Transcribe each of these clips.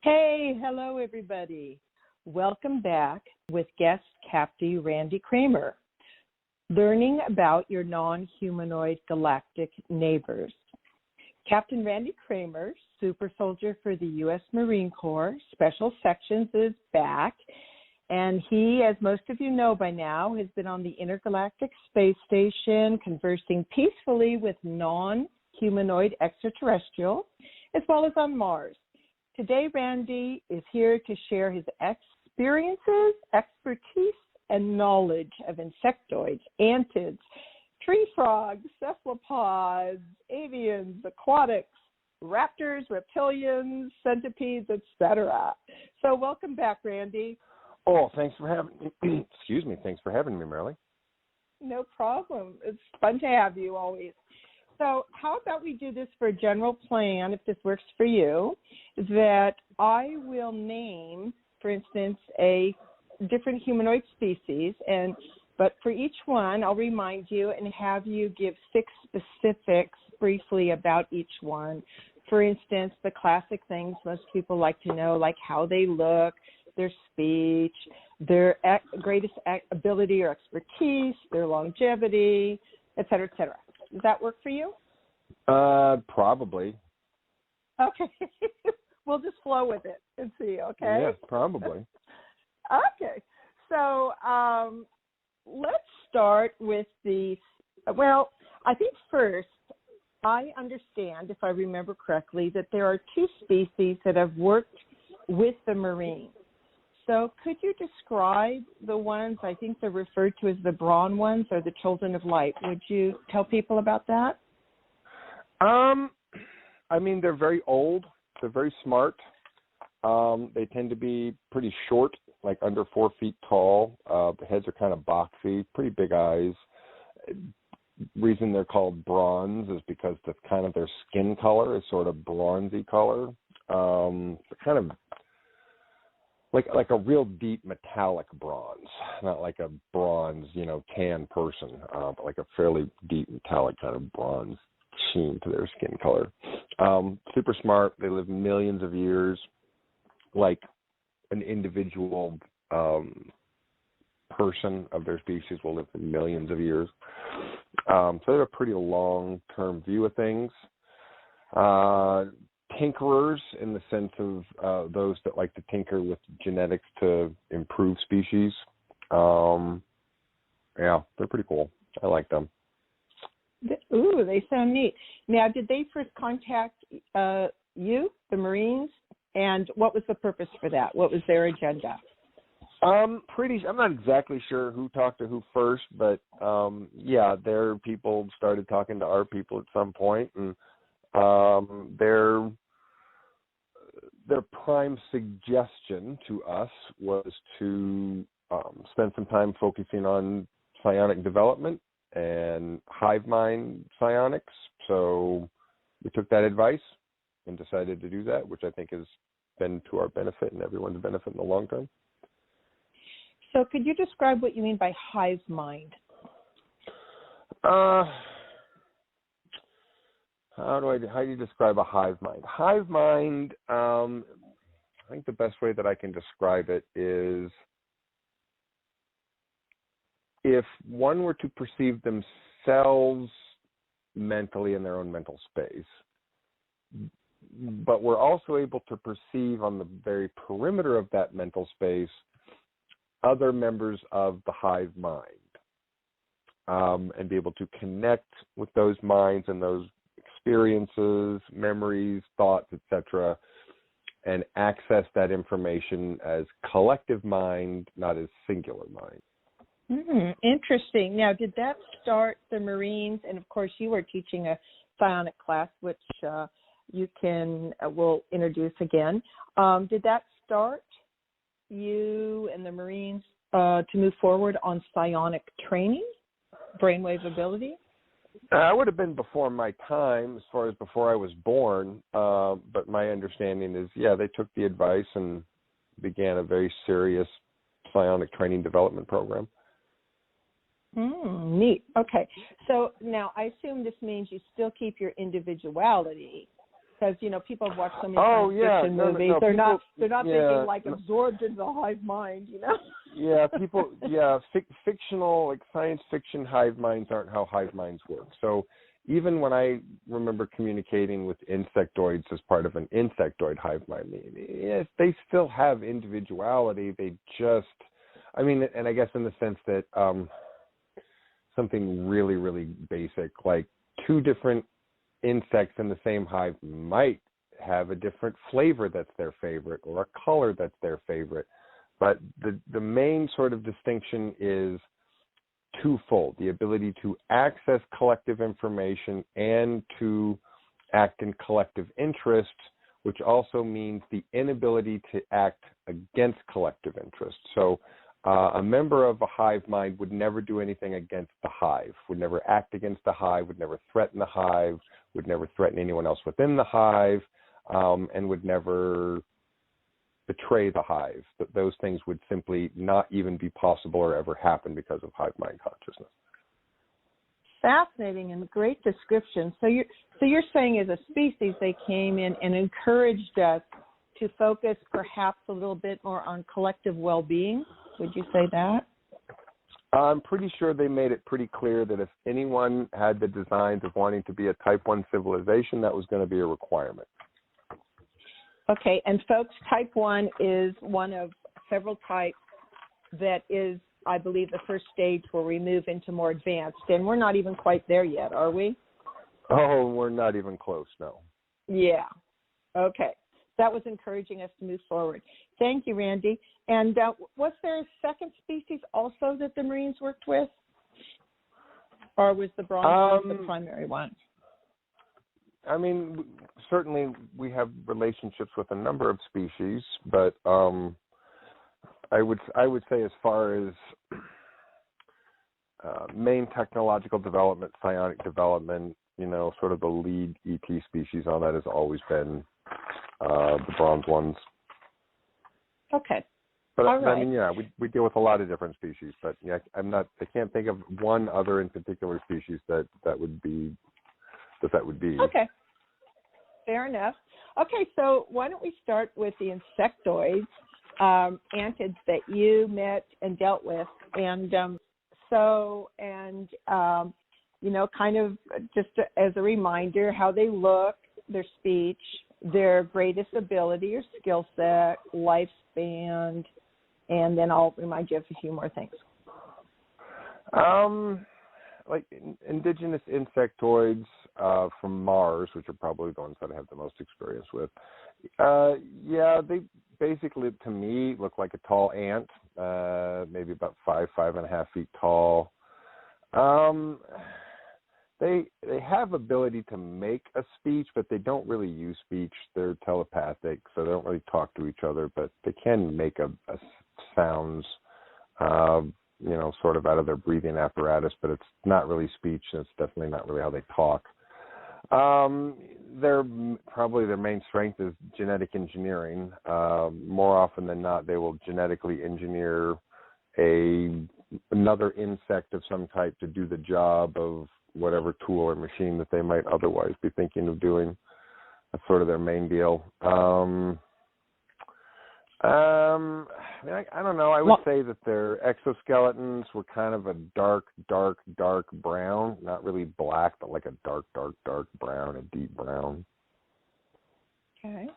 Hey, hello everybody. Welcome back with guest Captain Randy Cramer, learning about your non-humanoid galactic neighbors. Captain Randy Cramer, super soldier for the U.S. Marine Corps, Special Sections, is back. And he, as most of you know by now, has been on the Intergalactic Space Station conversing peacefully with non-humanoid extraterrestrials, as well as on Mars. Today, Randy is here to share his experiences, expertise, and knowledge of insectoids, antids, tree frogs, cephalopods, avians, aquatics, raptors, reptilians, centipedes, etc. So welcome back, Randy. Oh, thanks for having me. Excuse me. Thanks for having me, Marilyn. No problem. It's fun to have you always. So how about we do this for a general plan, if this works for you, that I will name, for instance, a different humanoid species, but for each one, I'll remind you and have you give 6 specifics briefly about each one. For instance, the classic things most people like to know, like how they look, their speech, their greatest ability or expertise, their longevity, et cetera, et cetera. Does that work for you? Probably. Okay. We'll just flow with it and see, okay? Yes, probably. Okay. So let's start with I think first, I understand, if I remember correctly, that there are 2 species that have worked with the Marines. So could you describe the ones, I think they're referred to as the brawn ones or the children of light? Would you tell people about that? They're very old. They're very smart. They tend to be pretty short, like under 4 feet tall. The heads are kind of boxy, pretty big eyes. Reason they're called bronze is because the kind of their skin color is sort of bronzy color. They're kind of like a real deep metallic bronze, not like a bronze, tan person, but like a fairly deep metallic kind of bronze sheen to their skin color. Super smart. They live millions of years, like an individual person of their species will live for millions of years. So they have a pretty long-term view of things. Tinkerers, in the sense of those that like to tinker with genetics to improve species. Yeah, they're pretty cool. I like them. Ooh, they sound neat. Now, did they first contact you, the Marines, and what was the purpose for that? What was their agenda? I'm not exactly sure who talked to who first, but their people started talking to our people at some point, and their prime suggestion to us was to spend some time focusing on psionic development and hive mind psionics. So we took that advice and decided to do that, which I think has been to our benefit and everyone's benefit in the long term. So could you describe what you mean by hive mind? How do you describe a hive mind? Hive mind, I think the best way that I can describe it is if one were to perceive themselves mentally in their own mental space, but we're also able to perceive on the very perimeter of that mental space other members of the hive mind, and be able to connect with those minds and those experiences, memories, thoughts, etc., and access that information as collective mind, not as singular mind. Interesting. Now, did that start the Marines? And of course, you were teaching a psionic class, which we'll introduce again. Did that start you and the Marines to move forward on psionic training, brainwave ability? That would have been before my time, as far as before I was born. But my understanding is, they took the advice and began a very serious psionic training development program. Neat. Okay. So now I assume this means you still keep your individuality, Because people have watched so many science fiction movies. No, they're people, not thinking like absorbed into the hive mind, Yeah, people. Fictional, like science fiction hive minds aren't how hive minds work. So even when I remember communicating with insectoids as part of an insectoid hive mind, yes, they still have individuality. They just, and I guess in the sense that something really, really basic, like two different insects in the same hive might have a different flavor that's their favorite or a color that's their favorite. But the main sort of distinction is twofold: the ability to access collective information and to act in collective interest, which also means the inability to act against collective interest. So a member of a hive mind would never do anything against the hive, would never act against the hive, would never threaten the hive, would never threaten anyone else within the hive, and would never betray the hive. Those things would simply not even be possible or ever happen because of hive mind consciousness. Fascinating and great description. So you're saying as a species they came in and encouraged us to focus perhaps a little bit more on collective well-being. Would you say that? I'm pretty sure they made it pretty clear that if anyone had the designs of wanting to be a Type 1 civilization, that was going to be a requirement. Okay, and folks, Type 1 is one of several types that is, I believe, the first stage where we move into more advanced, and we're not even quite there yet, are we? Oh, we're not even close, no. Yeah, okay. That was encouraging us to move forward. Thank you, Randy. And was there a second species also that the Marines worked with? Or was the bronze the primary one? Certainly we have relationships with a number of species, but I would say as far as main technological development, psionic development, sort of the lead ET species on that has always been the bronze ones. Okay. But all right. we deal with a lot of different species, but I can't think of one other in particular species that would be. Okay. Fair enough. Okay, so why don't we start with the insectoids, antids that you met and dealt with, and kind of just as a reminder, how they look, their speech, their greatest ability or skill set, lifespan, and then I'll remind you of a few more things. Like indigenous insectoids from Mars, which are probably the ones that I have the most experience with. They basically, to me, look like a tall ant, maybe about 5.5 feet tall. They have ability to make a speech, but they don't really use speech. They're telepathic, so they don't really talk to each other, but they can make a sounds, sort of out of their breathing apparatus, but it's not really speech, and it's definitely not really how they talk. Their main strength is genetic engineering. More often than not, they will genetically engineer another insect of some type to do the job of whatever tool or machine that they might otherwise be thinking of doing. That's sort of their main deal. I don't know. I would say that their exoskeletons were kind of a dark brown. Not really black, but like a dark brown, a deep brown. Okay.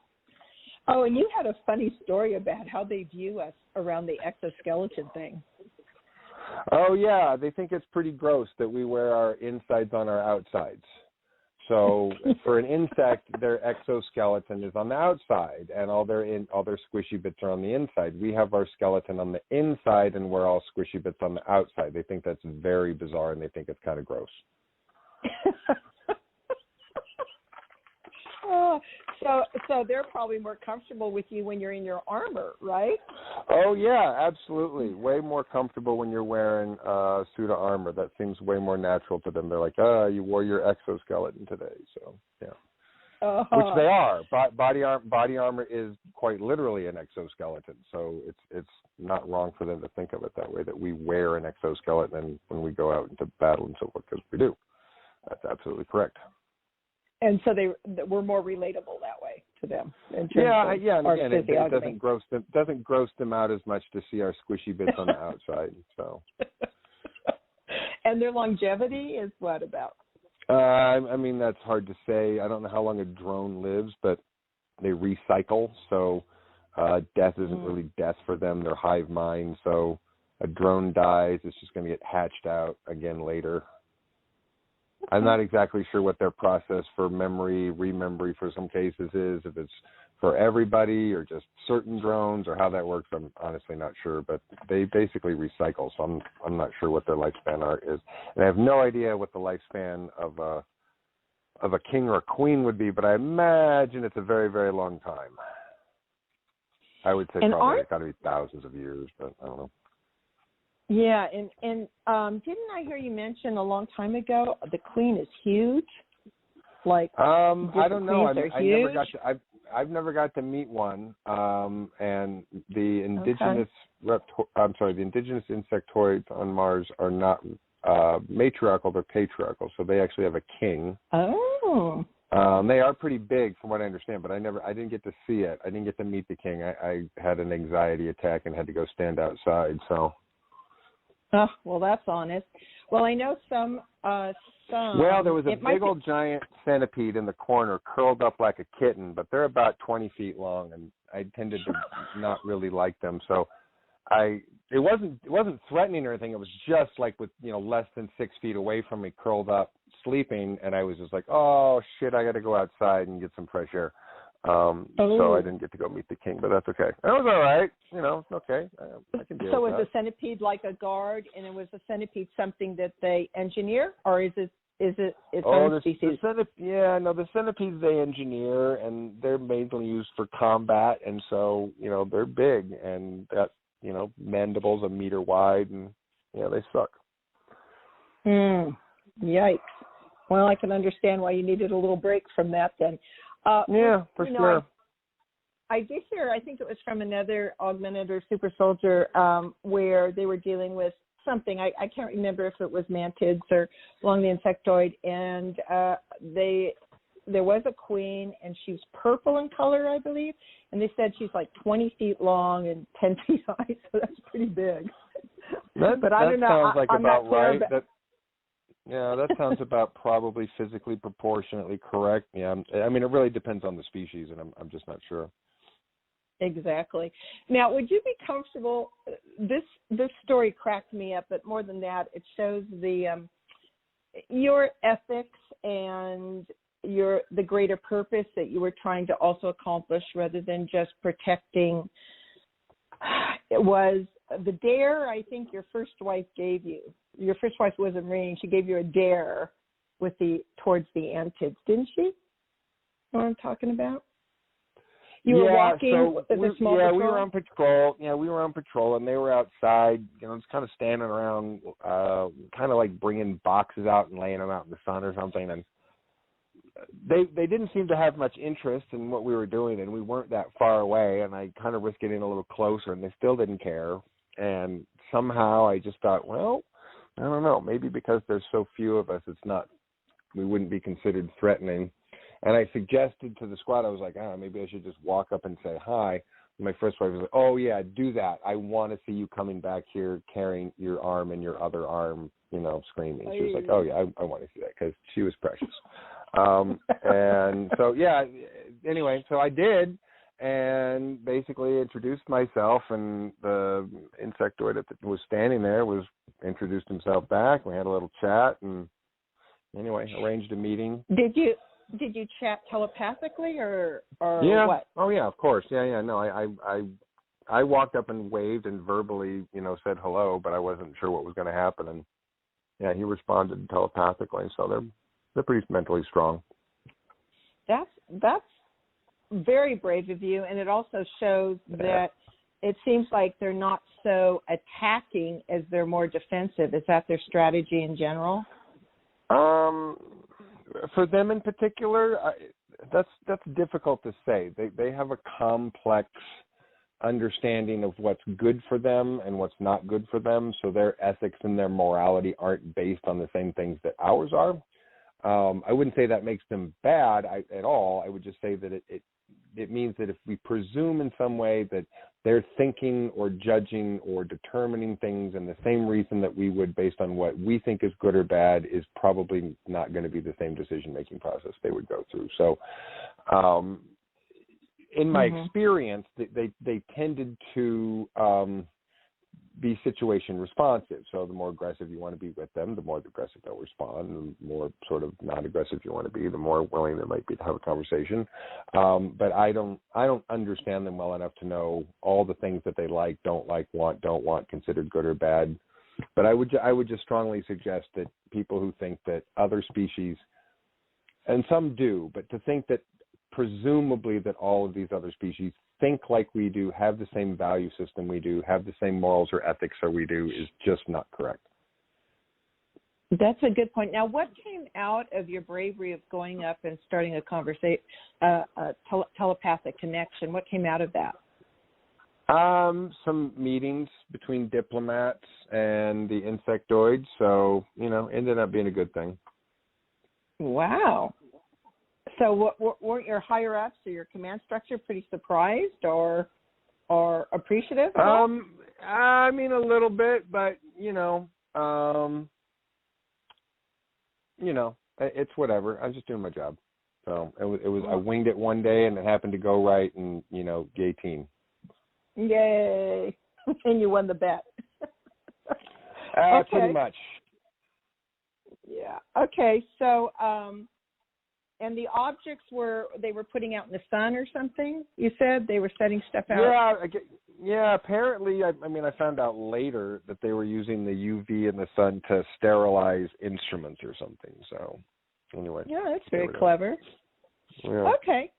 Oh, and you had a funny story about how they view us around the exoskeleton thing. Oh, yeah. They think it's pretty gross that we wear our insides on our outsides. So for an insect, their exoskeleton is on the outside, and all their squishy bits are on the inside. We have our skeleton on the inside, and we're all squishy bits on the outside. They think that's very bizarre, and they think it's kind of gross. So they're probably more comfortable with you when you're in your armor, right? Oh, yeah, absolutely. Way more comfortable when you're wearing a suit of armor. That seems way more natural to them. They're like, you wore your exoskeleton today. So, yeah. Uh-huh. Which they are. Body armor is quite literally an exoskeleton. So it's not wrong for them to think of it that way, that we wear an exoskeleton when we go out into battle and so forth, because we do. That's absolutely correct. And so they were more relatable that way to them in terms of and our again, it doesn't gross them out as much to see our squishy bits on the outside. So, and their longevity is what about? I mean, that's hard to say. I don't know how long a drone lives, but they recycle, so death isn't really death for them. They're hive mind, so a drone dies, it's just going to get hatched out again later. I'm not exactly sure what their process for rememory for some cases is, if it's for everybody or just certain drones or how that works. I'm honestly not sure, but they basically recycle, so I'm not sure what their lifespan is. And I have no idea what the lifespan of a king or a queen would be, but I imagine it's a very, very long time. I would say probably it's got to be thousands of years, but I don't know. Yeah, and didn't I hear you mention a long time ago the queen is huge? Like I don't know. I've never got to meet one. And the indigenous the indigenous insectoids on Mars are not matriarchal; they're patriarchal. So they actually have a king. Oh. They are pretty big, from what I understand, but I didn't get to see it. I didn't get to meet the king. I had an anxiety attack and had to go stand outside. So. Oh, well, that's honest. Well, I know some. Well, there was a big old giant centipede in the corner, curled up like a kitten, but they're about 20 feet long, and I tended to not really like them. So, it wasn't threatening or anything. It was just like with less than 6 feet away from me, curled up, sleeping, and I was just like, oh shit, I got to go outside and get some fresh air. So I didn't get to go meet the king, but that's okay. That was all right. It's okay. I can deal with that. So was the centipede like a guard, and it was a centipede something that they engineer, or is it its own species? The centipedes they engineer, and they're mainly used for combat, and so they're big, and that mandibles a meter wide, and they suck. Yikes. Well, I can understand why you needed a little break from that then. For sure. I did hear, I think it was from another augmented or super soldier, where they were dealing with something. I can't remember if it was Mantids or along the insectoid, and there was a queen, and she was purple in color, I believe, and they said she's like 20 feet long and 10 feet high, so that's pretty big. But I don't know. Sounds like I'm about not clear right. That sounds about probably physically proportionately correct. Yeah, I mean, it really depends on the species, and I'm just not sure. Exactly. Now, would you be comfortable? This story cracked me up, but more than that, it shows your ethics and the greater purpose that you were trying to also accomplish, rather than just protecting. It was the dare, I think, your first wife gave you. Your first wife was a Marine. She gave you a dare towards the Antids, didn't she? You know what I'm talking about? You were walking with a small patrol? we were on patrol. Yeah, we were on patrol, and they were outside, just kind of standing around, kind of like bringing boxes out and laying them out in the sun or something. And they didn't seem to have much interest in what we were doing, and we weren't that far away. And I kind of risked getting a little closer, and they still didn't care. And somehow I just thought, well, I don't know, maybe because there's so few of us, we wouldn't be considered threatening. And I suggested to the squad, I was like, maybe I should just walk up and say hi. And my first wife was like, oh, yeah, do that. I want to see you coming back here carrying your arm and your other arm, screaming. She was like, oh, yeah, I want to see that, because she was precious. And so, anyway, so I did, and basically introduced myself, and the insectoid that was standing there introduced himself back. We had a little chat, and anyway, arranged a meeting. Did you chat telepathically or what? Oh yeah, of course. Yeah. No, I walked up and waved and verbally, said hello, but I wasn't sure what was going to happen, and yeah, he responded telepathically. So they're pretty mentally strong. That's very brave of you, and it also shows that it seems like they're not so attacking as they're more defensive. Is that their strategy in general? For them in particular, that's difficult to say. They have a complex understanding of what's good for them and what's not good for them, so their ethics and their morality aren't based on the same things that ours are. I wouldn't say that makes them bad at all. I would just say that it means that if we presume in some way that they're thinking or judging or determining things in the same reason that we would based on what we think is good or bad is probably not going to be the same decision-making process they would go through. So in my experience, they tended to be situation responsive. So the more aggressive you want to be with them, the more aggressive they'll respond. The more sort of non-aggressive you want to be, the more willing they might be to have a conversation. But I don't understand them well enough to know all the things that they like, don't want, considered good or bad. But I would just strongly suggest that people who think that other species, and some do, but to think that presumably that all of these other species think like we do, have the same value system we do, have the same morals or ethics that we do is just not correct. That's a good point. Now, what came out of your bravery of going up and starting a telepathic connection? What came out of that? Some meetings between diplomats and the Insectoids, so, ended up being a good thing. Wow. So weren't your higher-ups or your command structure pretty surprised or appreciative? I mean, a little bit, but, it's whatever. I was just doing my job. So it was I winged it one day, and it happened to go right, and, yay team. Yay. And you won the bet. Okay. Pretty much. Yeah. Okay, so... and the objects they were putting out in the sun or something? You said they were setting stuff out? Yeah. Apparently, I found out later that they were using the UV in the sun to sterilize instruments or something. So, anyway. Yeah, that's very clever. Yeah. Okay.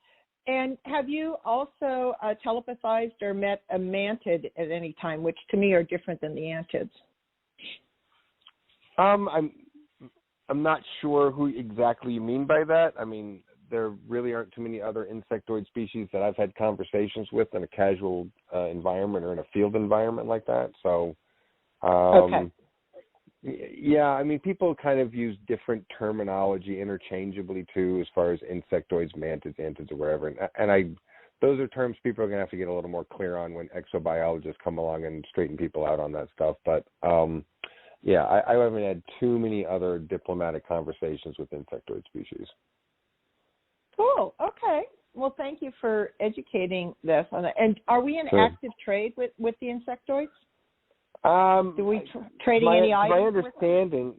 And have you also telepathized or met a mantid at any time, which to me are different than the Antids? I'm not sure who exactly you mean by that. I mean, there really aren't too many other insectoid species that I've had conversations with in a casual environment or in a field environment like that. So, okay. Yeah, I mean, people kind of use different terminology interchangeably too, as far as insectoids, mantids, antids, or whatever. And those are terms people are going to have to get a little more clear on when exobiologists come along and straighten people out on that stuff. But yeah, I haven't had too many other diplomatic conversations with insectoid species. Cool. Okay. Well, thank you for educating us on that. And are we in active trade with the insectoids? Do we trading any items? My understanding,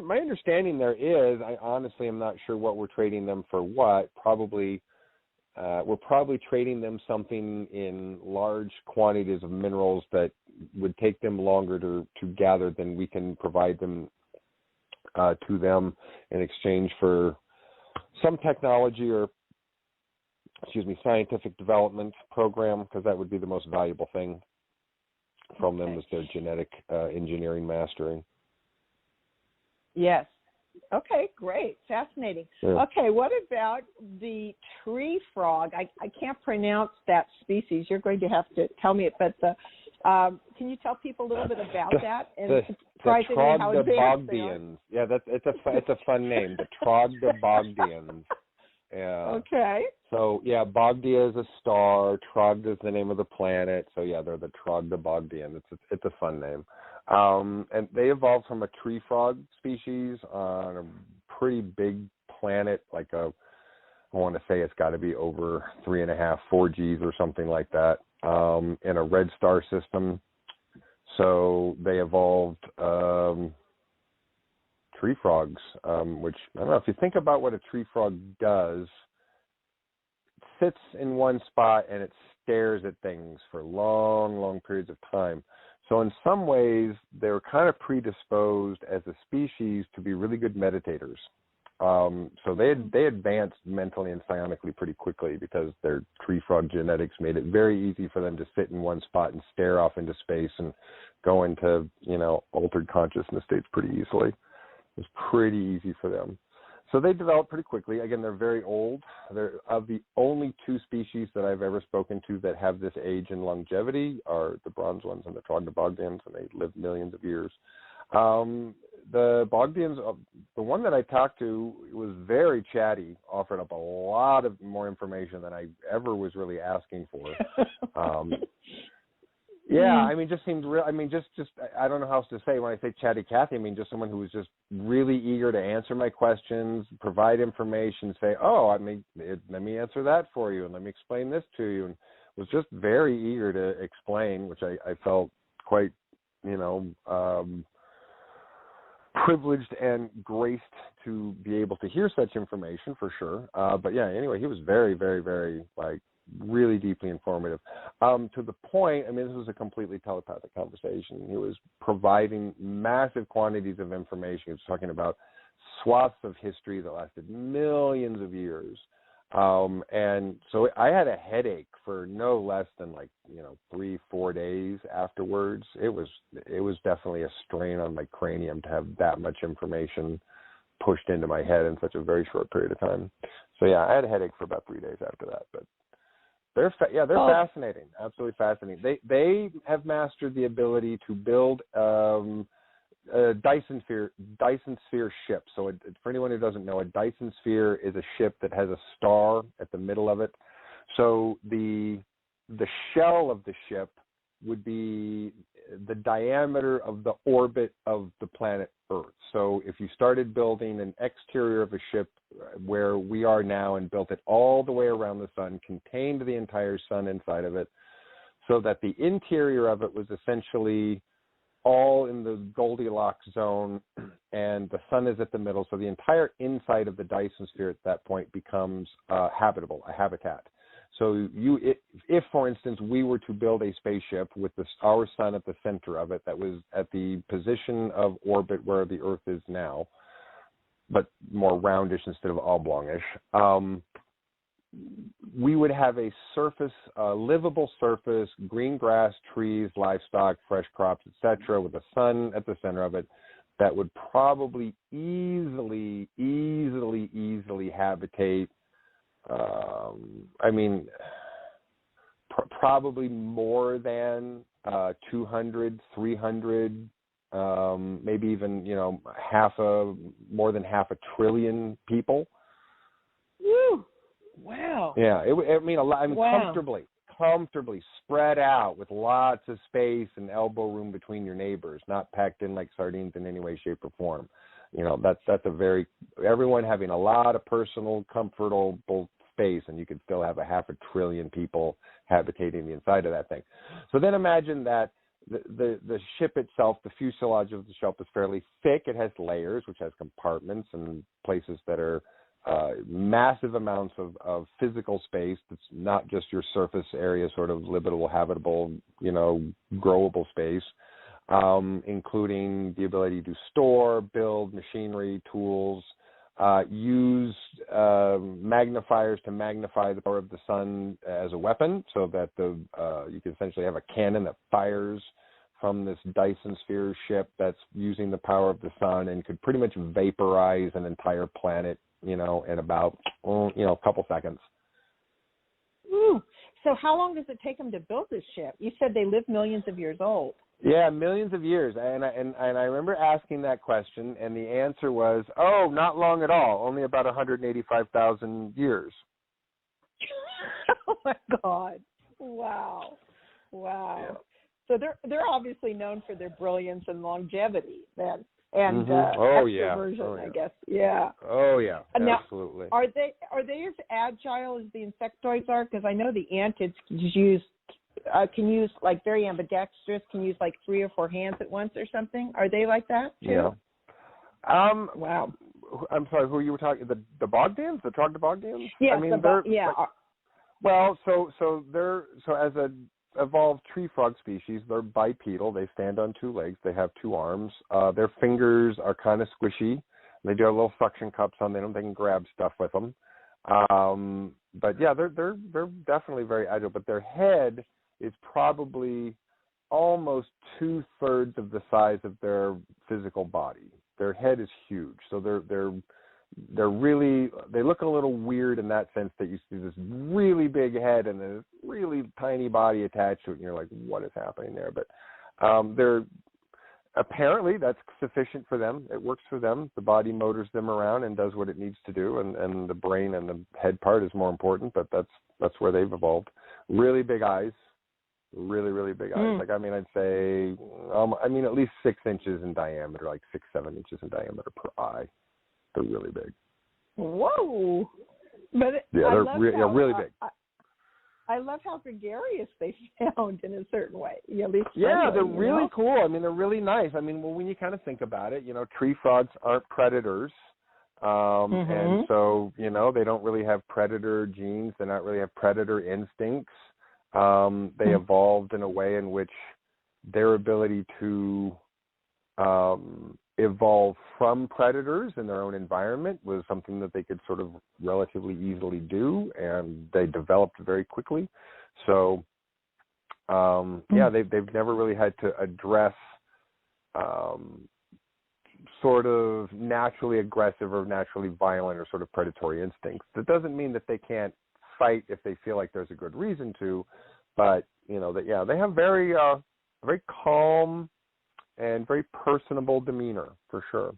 my understanding there is. I honestly am not sure what we're trading them for. What we're probably trading them something in large quantities of minerals that would take them longer to gather than we can provide them to them in exchange for some technology or, scientific development program, because that would be the most valuable thing from them is their genetic engineering mastering. Yes. Okay, great. Fascinating. Yeah. Okay, what about the tree frog? I can't pronounce that species. You're going to have to tell me it, but can you tell people a little bit about that? And the Trogdobogdians. Yeah, it's a fun name. The Trogdobogdians. Yeah. Okay. So yeah, Bogdia is a star. Trogd is the name of the planet. So yeah, they're the Trogdobogdians. It's a fun name. And they evolved from a tree frog species on a pretty big planet, I want to say it's got to be over 3.5, 4 Gs or something like that, in a red star system. So they evolved tree frogs, which, I don't know, if you think about what a tree frog does, it sits in one spot and it stares at things for long, long periods of time. So in some ways, they're kind of predisposed as a species to be really good meditators. So they advanced mentally and psionically pretty quickly because their tree frog genetics made it very easy for them to sit in one spot and stare off into space and go into, altered consciousness states pretty easily. It was pretty easy for them. So they developed pretty quickly. Again, they're very old. They're of the only 2 species that I've ever spoken to that have this age and longevity are the bronze ones and the Trogdobogdians, and they live millions of years. the Bogdians, the one that I talked to was very chatty, offered up a lot of more information than I ever was really asking for. Yeah, I mean, just seemed real. I mean, just I don't know how else to say when I say chatty Cathy. I mean, just someone who was just really eager to answer my questions, provide information, say, oh, I mean, let me answer that for you, and let me explain this to you, and was just very eager to explain, which I felt quite, privileged and graced to be able to hear such information for sure. But yeah, anyway, he was very, very, very really deeply informative. To the point, I mean, this was a completely telepathic conversation. He was providing massive quantities of information. He was talking about swaths of history that lasted millions of years. And so I had a headache for no less than 3-4 days afterwards. It was definitely a strain on my cranium to have that much information pushed into my head in such a very short period of time. So yeah, I had a headache for about 3 days after that, but they're fascinating, absolutely fascinating. They have mastered the ability to build a Dyson sphere ship. So for anyone who doesn't know, a Dyson sphere is a ship that has a star at the middle of it. So the shell of the ship would be the diameter of the orbit of the planet Earth. So if you started building an exterior of a ship where we are now and built it all the way around the sun, contained the entire sun inside of it, so that the interior of it was essentially all in the Goldilocks zone and the sun is at the middle. So the entire inside of the Dyson sphere at that point becomes habitable, a habitat. So if, for instance, we were to build a spaceship with our sun at the center of it that was at the position of orbit where the Earth is now, but more roundish instead of oblongish, we would have a surface, livable surface, green grass, trees, livestock, fresh crops, etc., with the sun at the center of it, that would probably easily habitate. Probably more than 200, 300, maybe even more than half a trillion people. Woo! Wow. Yeah, a lot. Wow. Comfortably spread out with lots of space and elbow room between your neighbors, not packed in like sardines in any way, shape, or form. That's everyone having a lot of personal, comfortable space, and you could still have a half a trillion people habitating the inside of that thing. So then imagine that the ship itself, the fuselage of the ship is fairly thick. It has layers, which has compartments and places that are massive amounts of physical space. That's not just your surface area, sort of livable, habitable, growable space, including the ability to store, build machinery, tools, use magnifiers to magnify the power of the sun as a weapon, so that you can essentially have a cannon that fires from this Dyson sphere ship that's using the power of the sun and could pretty much vaporize an entire planet, in about, a couple seconds. Ooh. So how long does it take them to build this ship? You said they live millions of years old. Yeah, millions of years. And I remember asking that question, and the answer was, oh, not long at all, only about 185,000 years. Oh, my God. Wow. Yeah. So they're obviously known for their brilliance and longevity then. And extroversion, I guess. Yeah. Oh yeah. Now, absolutely. Are they as agile as the Insectoids are? Because I know the Antids can use like very ambidextrous, can use like 3 or 4 hands at once or something. Are they like that too? Yeah. Wow. I'm sorry. Who you were talking? The Bogdians, the Trogdobogdians? Yeah. So as a evolved tree frog species, they're bipedal. They stand on 2 legs. They have 2 arms. Their fingers are kind of squishy. They do have little suction cups on them. They can grab stuff with them. But yeah, they're definitely very agile. But their head is probably almost 2/3 of the size of their physical body. Their head is huge. So they're really, they look a little weird in that sense, that you see this really big head and a really tiny body attached to it, and you're like, what is happening there? But Apparently, that's sufficient for them. It works for them. The body motors them around and does what it needs to do, and the brain and the head part is more important. But that's where they've evolved. Really big eyes, really really big eyes. Like I'd say, at least 6 inches in diameter, like 6-7 inches in diameter per eye. They're really big. Whoa! But yeah, they're really big. I love how gregarious they sound in a certain way. At least they're really cool. They're really nice. When you kind of think about it, tree frogs aren't predators. And so, they don't really have predator genes. They don't really have predator instincts. They evolved in a way in which their ability to evolve from predators in their own environment was something that they could sort of relatively easily do, and they developed very quickly. So, they've never really had to address sort of naturally aggressive or naturally violent or sort of predatory instincts. That doesn't mean that they can't fight if they feel like there's a good reason to, but they have very calm and very personable demeanor, for sure.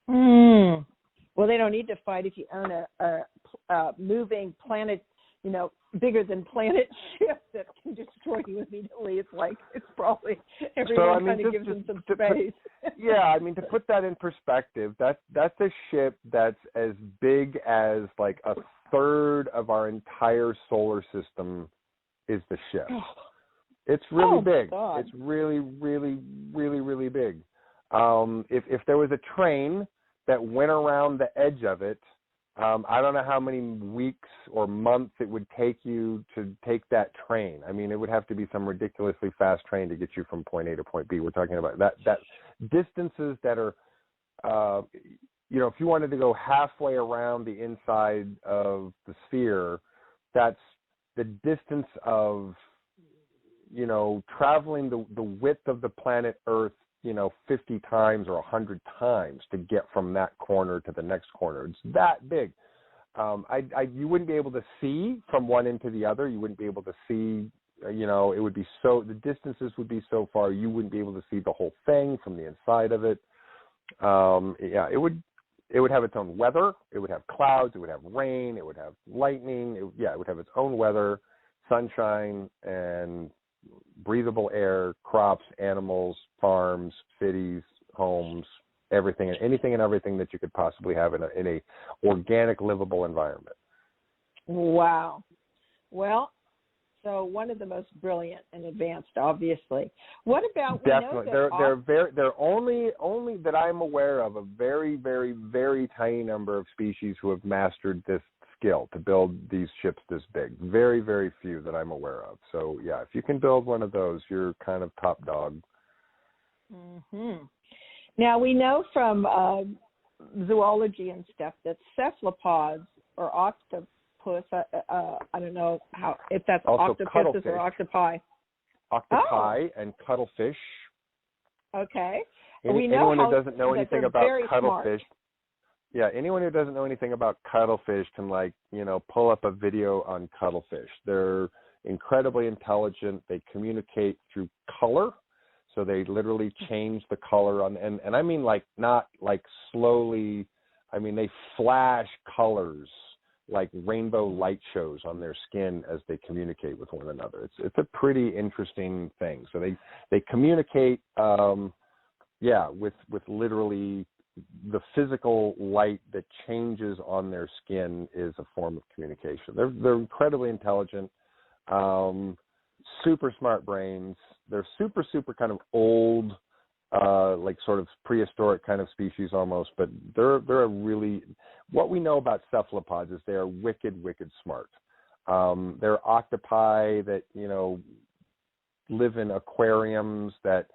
Well, they don't need to fight if you own a moving planet, bigger than planet ship that can destroy you immediately. It's probably everyone kind of gives them some space. To put that in perspective, that's a ship that's as big as like a third of our entire solar system is the ship. It's really big. God. It's really, really, really, really big. If there was a train that went around the edge of it, I don't know how many weeks or months it would take you to take that train. It would have to be some ridiculously fast train to get you from point A to point B. We're talking about that distances that are, if you wanted to go halfway around the inside of the sphere, that's the distance of traveling the width of the planet Earth, 50 times or 100 times to get from that corner to the next corner. It's that big. You wouldn't be able to see from one end to the other. You wouldn't be able to see, it would be the distances would be so far, you wouldn't be able to see the whole thing from the inside of it. It would have its own weather. It would have clouds. It would have rain. It would have lightning. It would have its own weather, sunshine, and breathable air, crops, animals, farms, cities, homes, everything, anything and everything that you could possibly have in a organic, livable environment. Wow. Well, so one of the most brilliant and advanced, obviously. What about definitely? They're only that I'm aware of a very, very, very tiny number of species who have mastered this skill to build these ships this big. Very, very few that I'm aware of. So if you can build one of those, you're kind of top dog. Now we know from zoology and stuff that cephalopods or octopus, I don't know if that's also octopuses cuttlefish. or octopi. Octopi and cuttlefish. Okay. Anyone who doesn't know anything about cuttlefish. Smart. Anyone who doesn't know anything about cuttlefish can pull up a video on cuttlefish. They're incredibly intelligent. They communicate through color. So they literally change the color and not like slowly. They flash colors like rainbow light shows on their skin as they communicate with one another. It's a pretty interesting thing. So they communicate with literally the physical light that changes on their skin is a form of communication. They're incredibly intelligent, super smart brains. They're super, super kind of old, like sort of prehistoric kind of species almost, but they're a really, what we know about cephalopods is they are wicked, wicked smart. They're octopi that, live in aquariums that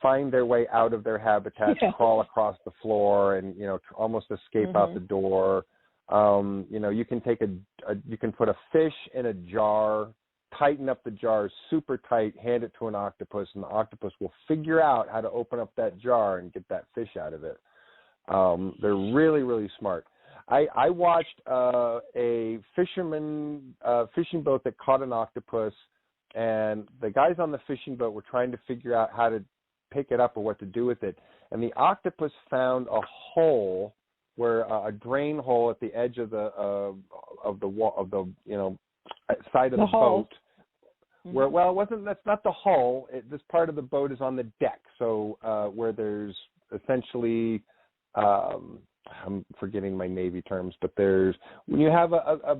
find their way out of their habitats, crawl across the floor and, almost escape out the door. You can take you can put a fish in a jar, tighten up the jar super tight, hand it to an octopus, and the octopus will figure out how to open up that jar and get that fish out of it. They're really, really smart. I watched a fisherman fishing boat that caught an octopus, and the guys on the fishing boat were trying to figure out how to pick it up or what to do with it. And the octopus found a hole where a drain hole at the edge of the wall of the side of the boat. Where it wasn't. That's not the hull. This part of the boat is on the deck. So where there's essentially, I'm forgetting my Navy terms, but there's when you have a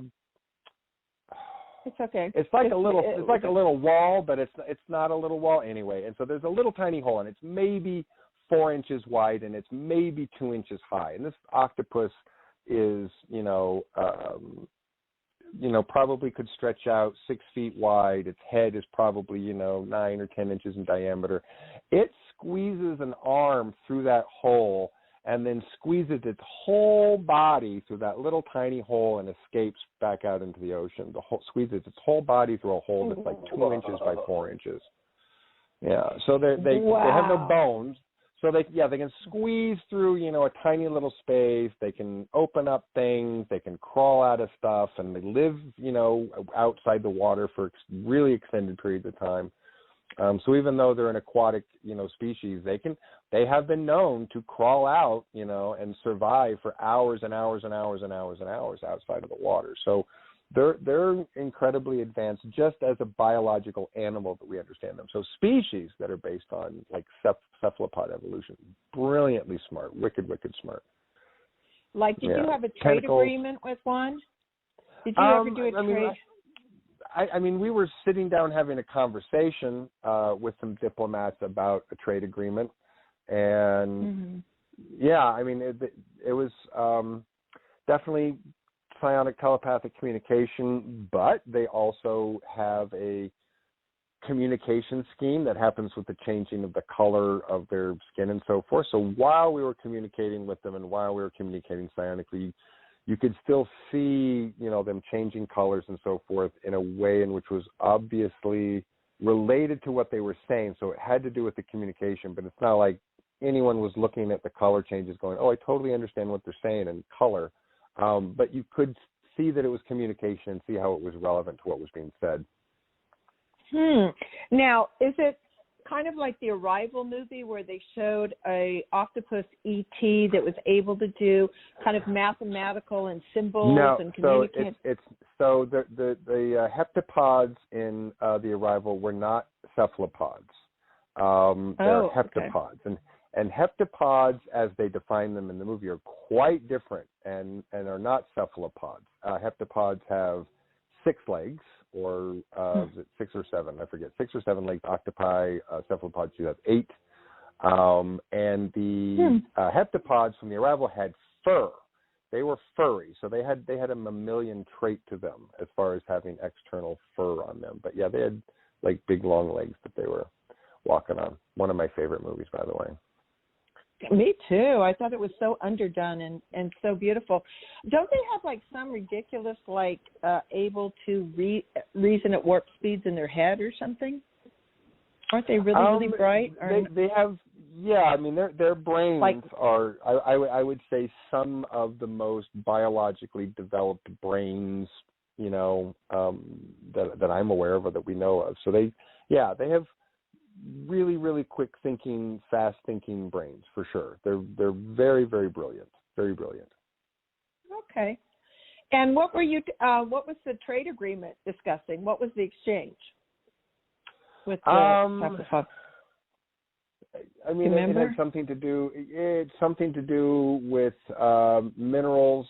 it's okay. It's like a little wall, but it's not a little wall anyway. And so there's a little tiny hole, and it's maybe 4 inches wide, and it's maybe 2 inches high. And this octopus is, probably could stretch out 6 feet wide. Its head is probably, 9 or 10 inches in diameter. It squeezes an arm through that hole and then squeezes its whole body through that little tiny hole and escapes back out into the ocean. Squeezes its whole body through a hole that's like 2 inches by 4 inches. Yeah, so they have no bones. So they can squeeze through, a tiny little space. They can open up things. They can crawl out of stuff, and they live, outside the water for really extended periods of time. So even though they're an aquatic, species, they have been known to crawl out, and survive for hours and hours and hours and hours and hours outside of the water. So they're incredibly advanced just as a biological animal that we understand them. So species that are based on like cephalopod evolution, brilliantly smart, wicked smart. Like, did you have a trade agreement with one? Did you ever do a trade? I mean, we were sitting down having a conversation with some diplomats about a trade agreement, and it was definitely psionic telepathic communication, but they also have a communication scheme that happens with the changing of the color of their skin and so forth. So while we were communicating with them and while we were communicating psionically, you could still see, them changing colors and so forth in a way in which was obviously related to what they were saying. So it had to do with the communication, but it's not like anyone was looking at the color changes going, oh, I totally understand what they're saying in color. But you could see that it was communication and see how it was relevant to what was being said. Now, is it kind of like the Arrival movie where they showed a octopus ET that was able to do kind of mathematical and symbols and communicate? So the heptapods in the Arrival were not cephalopods. They're heptapods. And heptapods, as they define them in the movie, are quite different and are not cephalopods. Heptapods have 6 legs, or is it 6 or 7? I forget. 6 or 7 legs. Octopi, cephalopods do have 8. And the heptapods from the Arrival had fur. They were furry, so they had a mammalian trait to them as far as having external fur on them. But yeah, they had like big long legs that they were walking on. One of my favorite movies, by the way. Me too. I thought it was so underdone and so beautiful. Don't they have like some ridiculous, like able to reason at warp speeds in their head or something? Aren't they really bright? They have, I mean, their brains are, I would say, some of the most biologically developed brains, that I'm aware of or that we know of. So they have really, really quick thinking, fast thinking brains for sure. They're very, very brilliant. Very brilliant. Okay. And what was the trade agreement discussing? What was the exchange with the Cephlapod? I mean, it had something to do. It's something to do with minerals.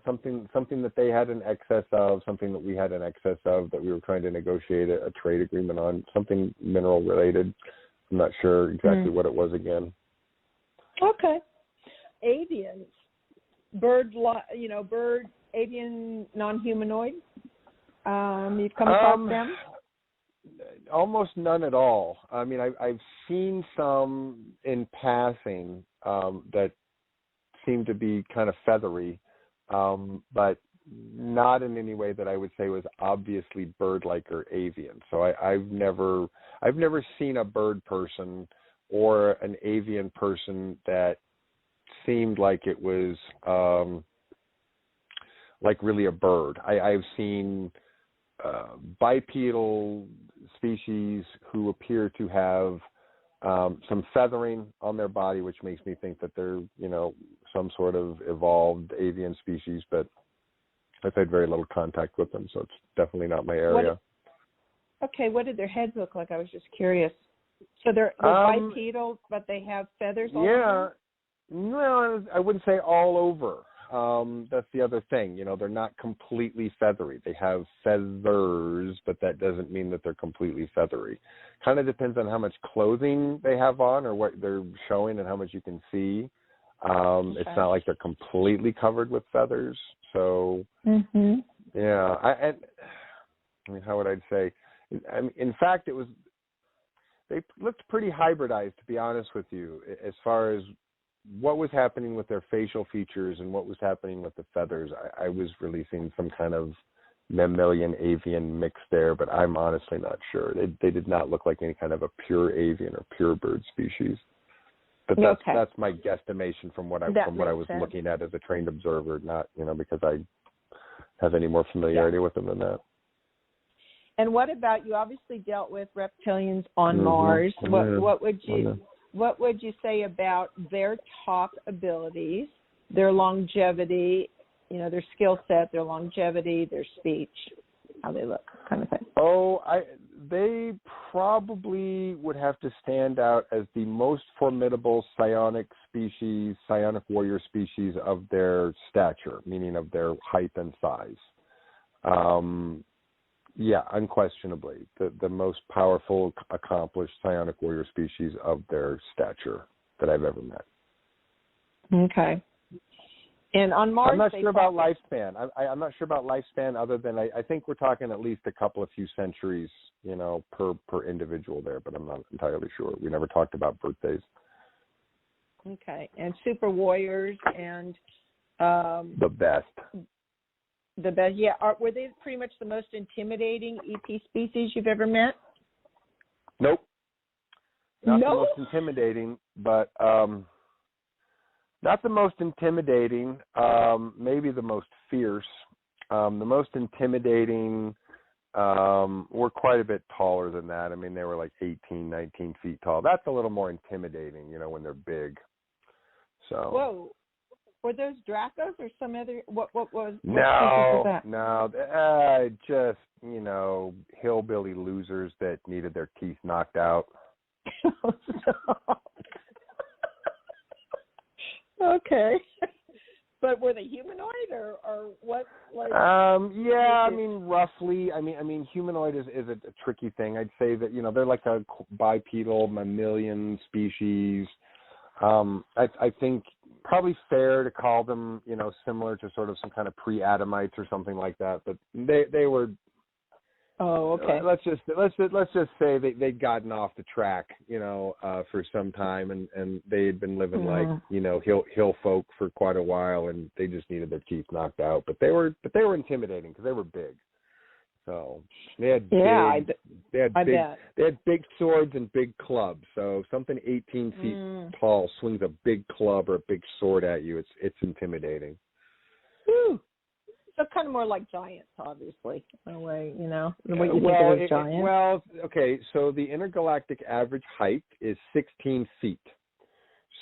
Something that they had an excess of. Something that we had an excess of. That we were trying to negotiate a trade agreement on. Something mineral related. I'm not sure exactly what it was again. Okay. Avians, bird, avian, non-humanoid. You've come across them? Almost none at all. I mean, I've seen some in passing that seem to be kind of feathery, but not in any way that I would say was obviously bird-like or avian. So I've never seen a bird person or an avian person that seemed like it was like really a bird. I've seen bipedal species who appear to have some feathering on their body, which makes me think that they're, some sort of evolved avian species, but I've had very little contact with them, so it's definitely not my area. What did their heads look like? I was just curious. So they're bipedal, but they have feathers all over? No, I wouldn't say all over. That's the other thing. They're not completely feathery. They have feathers, but that doesn't mean that they're completely feathery. Kind of depends on how much clothing they have on or what they're showing and how much you can see. It's not like they're completely covered with feathers. So, yeah. I mean, how would I say? In fact, they looked pretty hybridized, to be honest with you, as far as what was happening with their facial features and what was happening with the feathers. I was releasing some kind of mammalian avian mix there, but I'm honestly not sure. They did not look like any kind of a pure avian or pure bird species. But that's my guesstimation from what I was looking at as a trained observer, not because I have any more familiarity with them than that. And what about, you obviously dealt with reptilians on Mars. What would you say about their top abilities, their longevity, their skill set, their longevity, their speech, how they look, kind of thing? They probably would have to stand out as the most formidable psionic warrior species of their stature, meaning of their height and size. Yeah, unquestionably, the most powerful, accomplished psionic warrior species of their stature that I've ever met. Okay. And on Mars, I'm not sure about lifespan. I'm not sure about lifespan, other than I think we're talking at least a few centuries, per individual there, but I'm not entirely sure. We never talked about birthdays. Okay. And super warriors and the best. The best, yeah. Were they pretty much the most intimidating ET species you've ever met? Nope. Not the most intimidating, but not the most intimidating. Maybe the most fierce. The most intimidating were quite a bit taller than that. I mean, they were like 18, 19 feet tall. That's a little more intimidating, when they're big. So. Whoa. Were those Dracos or some other? What was that? No, just hillbilly losers that needed their teeth knocked out. Okay, but were they humanoid or what? Like, yeah, I mean roughly. I mean humanoid is a tricky thing. I'd say that they're like a bipedal mammalian species. I think probably fair to call them, similar to sort of some kind of pre-Adamites or something like that. But they were. Oh, okay. Let's just say they'd gotten off the track, for some time, and they had been living like hill folk for quite a while, and they just needed their teeth knocked out. But they were intimidating because they were big. So they had big swords and big clubs. So something 18 feet tall swings a big club or a big sword at you. It's intimidating. Whew. So kind of more like giants, obviously, in a way, the way you think of as giants. Well, okay. So the intergalactic average height is 16 feet.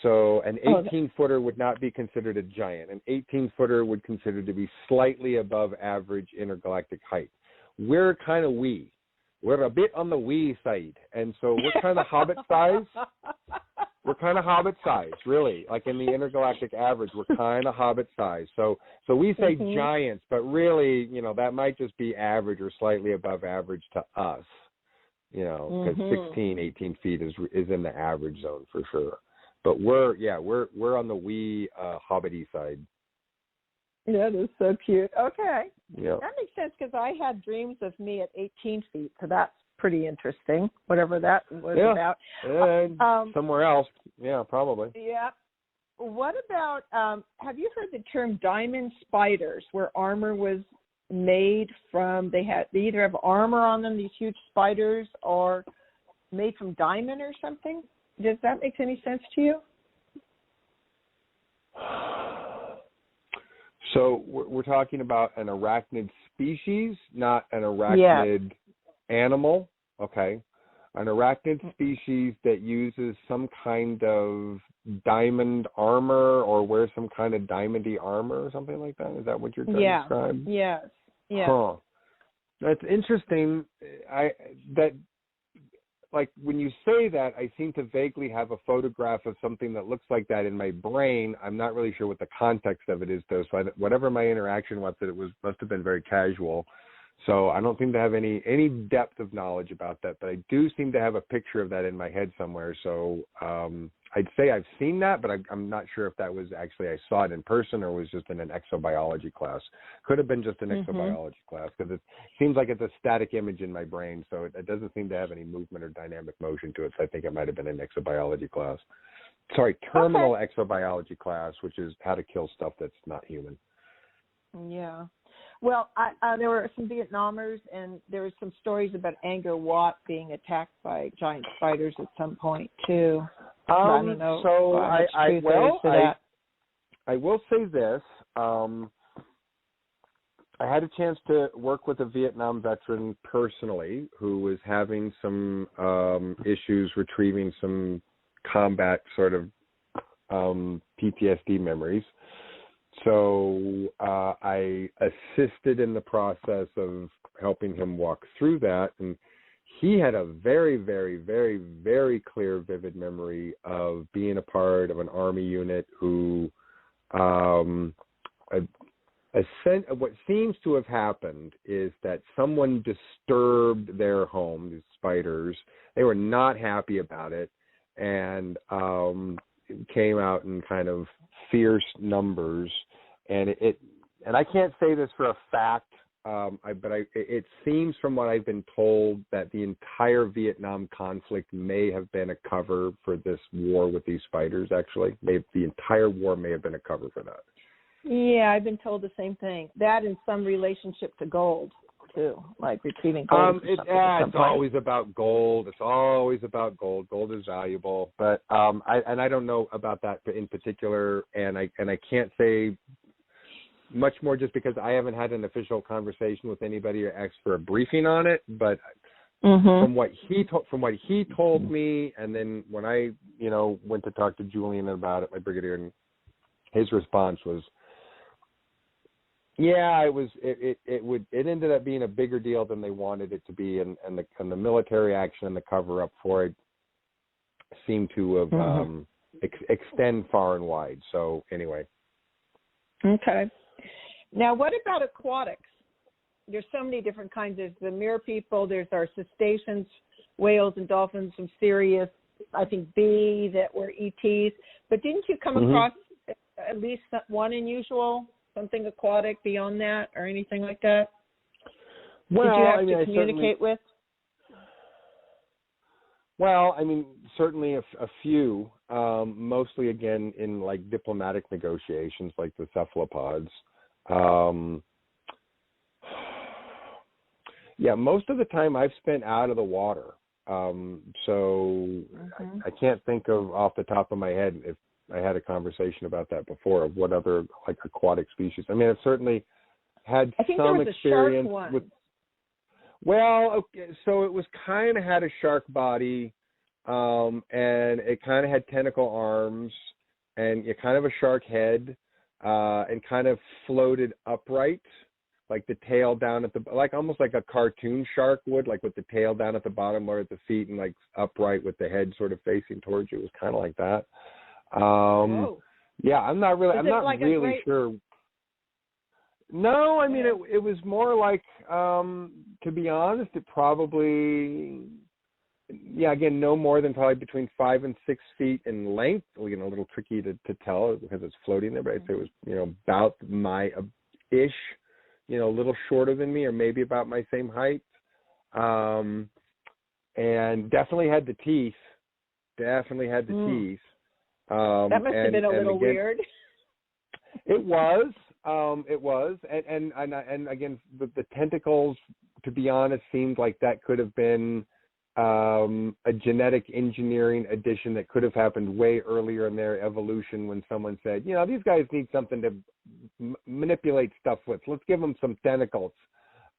So an 18-footer would not be considered a giant. An 18-footer would consider to be slightly above average intergalactic height. We're kind of wee. We're a bit on the wee side. And so we're kind of hobbit size. We're kind of hobbit size, really. Like in the intergalactic average, we're kind of hobbit size. So we say giants, but really, that might just be average or slightly above average to us. Because 16, 18 feet is in the average zone for sure. But we're on the wee hobbity side. That is so cute. Okay. Yeah. That makes sense because I had dreams of me at 18 feet, so that's pretty interesting, whatever that was about. Somewhere else. Yeah, probably. Yeah. What about, have you heard the term diamond spiders, where armor was made from, they either have armor on them, these huge spiders, or made from diamond or something? Does that make any sense to you? So we're talking about an arachnid species, not an arachnid animal. Okay. an arachnid species that uses some kind of diamond armor or wears some kind of diamondy armor or something like that. Is that what you're trying to describe? Yes. Yeah. Huh. That's interesting. Like when you say that, I seem to vaguely have a photograph of something that looks like that in my brain. I'm not really sure what the context of it is, though. So whatever my interaction was, must have been very casual. So I don't seem to have any depth of knowledge about that, but I do seem to have a picture of that in my head somewhere. So I'd say I've seen that, but I'm not sure if that was actually I saw it in person or was just in an exobiology class. Could have been just an exobiology class because it seems like it's a static image in my brain, so it doesn't seem to have any movement or dynamic motion to it. So I think it might have been an exobiology class. Sorry, terminal exobiology class, which is how to kill stuff that's not human. Yeah. Well, there were some Vietnamers, and there were some stories about Angkor Wat being attacked by giant spiders at some point too. I don't know. So I will say this. I had a chance to work with a Vietnam veteran personally who was having some issues retrieving some combat sort of PTSD memories. So I assisted in the process of helping him walk through that, and he had a very, very, very, very clear, vivid memory of being a part of an Army unit who what seems to have happened is that someone disturbed their home, these spiders. They were not happy about it, and came out in kind of fierce numbers, and I can't say this for a fact, but it seems from what I've been told that the entire Vietnam conflict may have been a cover for this war with these spiders. Actually, the entire war may have been a cover for that. Yeah, I've been told the same thing. That in some relationship to gold too, like retrieving gold. It's always about gold. It's always about gold. Gold is valuable, but I don't know about that in particular, and I can't say much more just because I haven't had an official conversation with anybody or asked for a briefing on it. But from what he told me, and then when I went to talk to Julian about it, my brigadier, and his response was, yeah, it ended up being a bigger deal than they wanted it to be, and the military action and the cover up for it seemed to have extend far and wide. So anyway. Okay. Now, what about aquatics? There's so many different kinds. There's the mirror people. There's our cetaceans, whales and dolphins, some serious, I think, B that were ETs. But didn't you come across at least one unusual? Something aquatic beyond that or anything like that? Well, did you have to communicate with? Well, I mean, certainly a few, mostly, again, in, like, diplomatic negotiations, like the Cephalopods. Yeah, most of the time I've spent out of the water. So I can't think of off the top of my head if I had a conversation about that before of what other like aquatic species. I mean, I've certainly had some experience with. Well, okay, so it was kind of had a shark body, and it kind of had tentacle arms, and kind of a shark head, and kind of floated upright, like the tail down at the, like almost like a cartoon shark would, like with the tail down at the bottom or at the feet, and like upright with the head sort of facing towards you. It was kind of like that. Yeah, I'm not really sure. No, I mean, it was more like, to be honest, it probably, again, no more than probably between 5 and 6 feet in length. A little tricky to tell because it's floating there, but I'd say it was, about my ish, a little shorter than me, or maybe about my same height. And definitely had the teeth. Teeth. That must have been a little weird. It was, and again, the tentacles, to be honest, seemed like that could have been a genetic engineering addition that could have happened way earlier in their evolution when someone said, these guys need something to manipulate stuff with. Let's give them some tentacles.